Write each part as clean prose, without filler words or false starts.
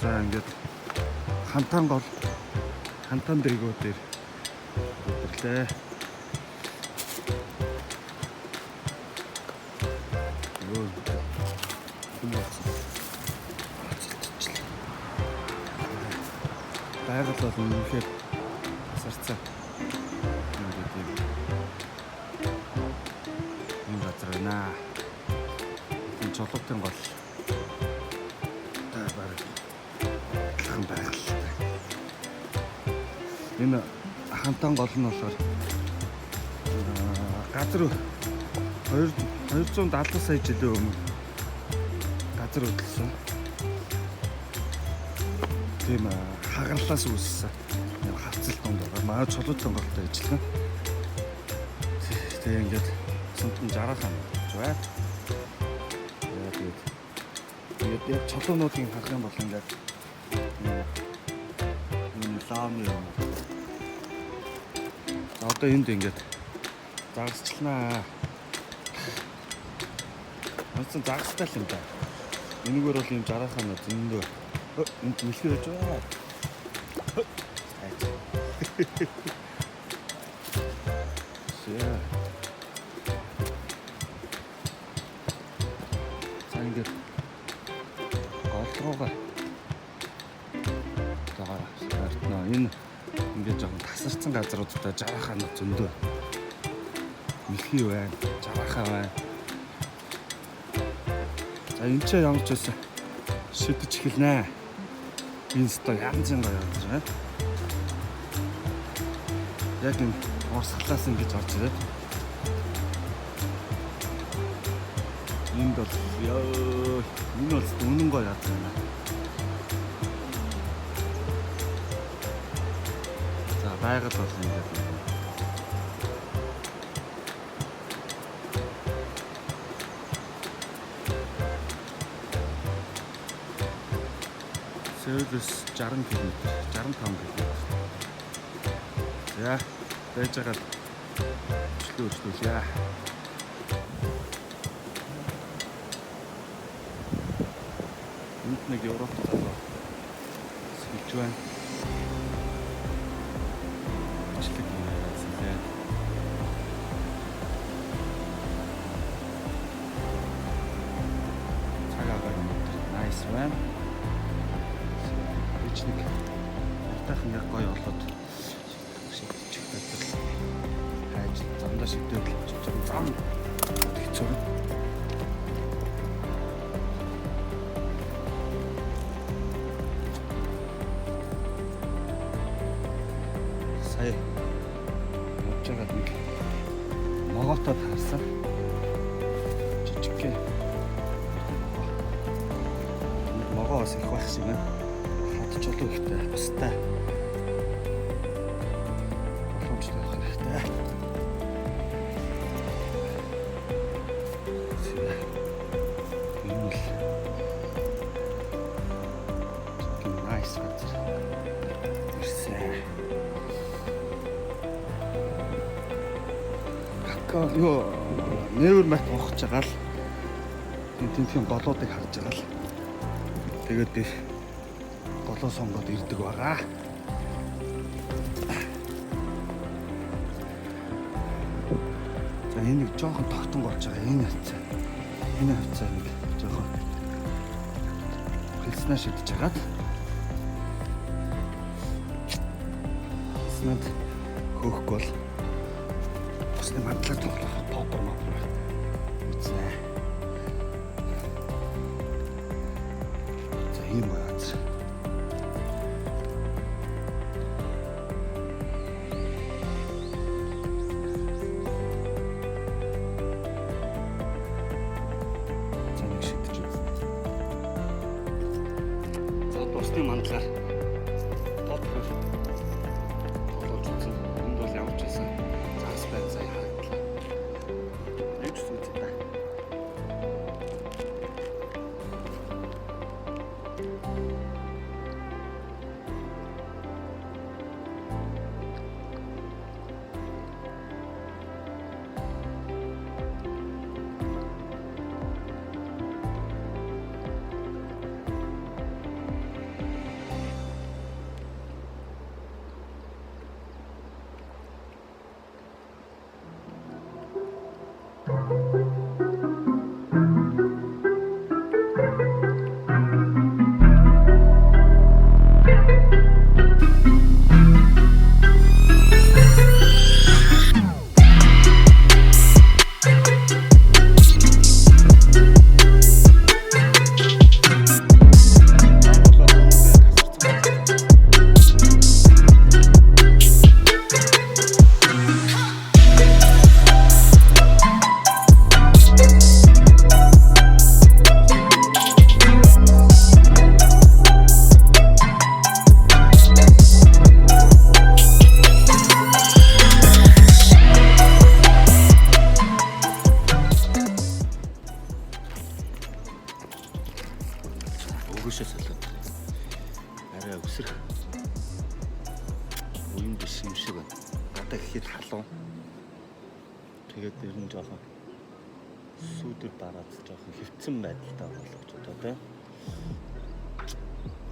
За ингээд хантан гол хантан дээгүүр дээр өдөрлөө. Юу юм болсон. Байгаль бол үнэхээр тасарцаа. Ингээд юм газар байна. Энэ чулуутын гол баг адилхан байгаль. Энэ хантан гол нь болохоор газар 270 сая жилийн өмнө газар хөдлсөн. Тийм хагарлаас үүссэн хавцал донд байгаа. Манай чулуутын голтой ажиллана. Тэгээ ингээд сумтан 60 хаан гэж байна. Тэгээд яг чулуунуудыг харах юм бол ингээд энэ лааны юм. За одоо энд ингээд загасчлнаа. Онцон загастай л юм да. Энэгээр бол юм 60 хаан зөндөө энд мэлхэр байж байгаа. За ингээд голруугаа заартна. Энэ ингээд жоохон тасарсан газруудтай 60 хаан зөндөө мэлхий байна. 60 хаан байна. За энэ ч ямар ч байсан шидэж эхэлнэ. Энэ стог янз янз яваад байна. Яг энэ урсгалаас ингэж орж ирээд. Энд бол энэ бол үнэн гоё яд байна. За байгаль бол ингэж Сеулс 60 км, 65 км. За, байж байгаа өчлөө. Энд нэг Европ залуу сэлж байна. Ачлаг юм яасан. Цагаагаар nice байна. Нэг уртаахан яг гоё болоод шигдчих газар хайж замдаа шигдээд зам хэцүү. Сая явж байгаа нэг могоотод харсан. Жижигхэн могоос их байх шиг байна. Чулуу ихтэй бастай боломжтой байх хэрэгтэй. Энэ л nice газар. Ирсэн. Юу нээвэр мат ухаж байгаа л тентхийн голуудыг харж байгаа л тэгээд голоо сонгоод ирдэг байгаа. За энэ нэг жоохон тогтон болж байгаа. Энэ хавцаа нэг жоохон хэлснаа шидэж хагаад. Снад хөөх гол. Усны мандлаа тоглох тоодор. Үзнэ. За ийм байна. Мандлаар тоодор тоглож үзсэн. Энд бол явж байсан. Загас байна сая харагдлаа. Яаж ч үзээ та. өгөөшөө солиод. Арай өсрөх. Уян биш юм шиг байна. Одоо гэхэд халуун. Тэгээд ер нь жоохон сүүдэр бараад жоохон хөвцөн байдалтай болгож одоо тийм.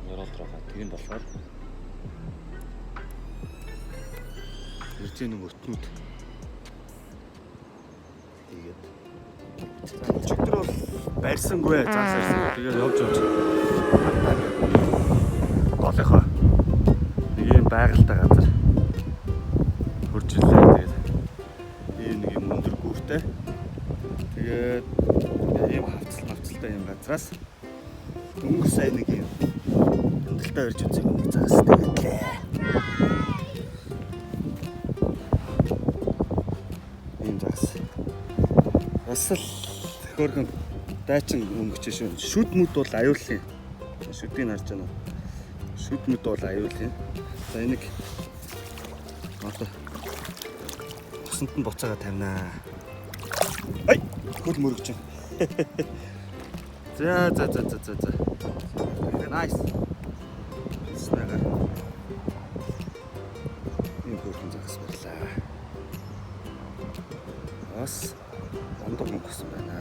Яролдроо тийм болохоор иржийн өтнүүд тэгээд чигтэр бол барьсангүй заасарсан. Тэгээд явж голынхоо нэг юм байгальтай газар хурж илээ. Тэгээд ийм нэг юм өндөр гүртэй. Тэгээд ийм хавцалтай юм газраас өнгө сайн нэг юм хөндлөлтөй ирж үзэх нэг загас тэгээд ийм загас. Бас л хөөрхөн дайчин өнгөч шүү. Шүд мүд бол аюулын. Шүдийг харж байна уу? Шүд мүд бол аюулын. За энийг одоо усанд нь буцаага тавинаа. Ай! Хөл мөрөгч. За. Nice. Снага. Энэ хөрхөн загас байлаа. Бас ондоо мөнгөсөн байна.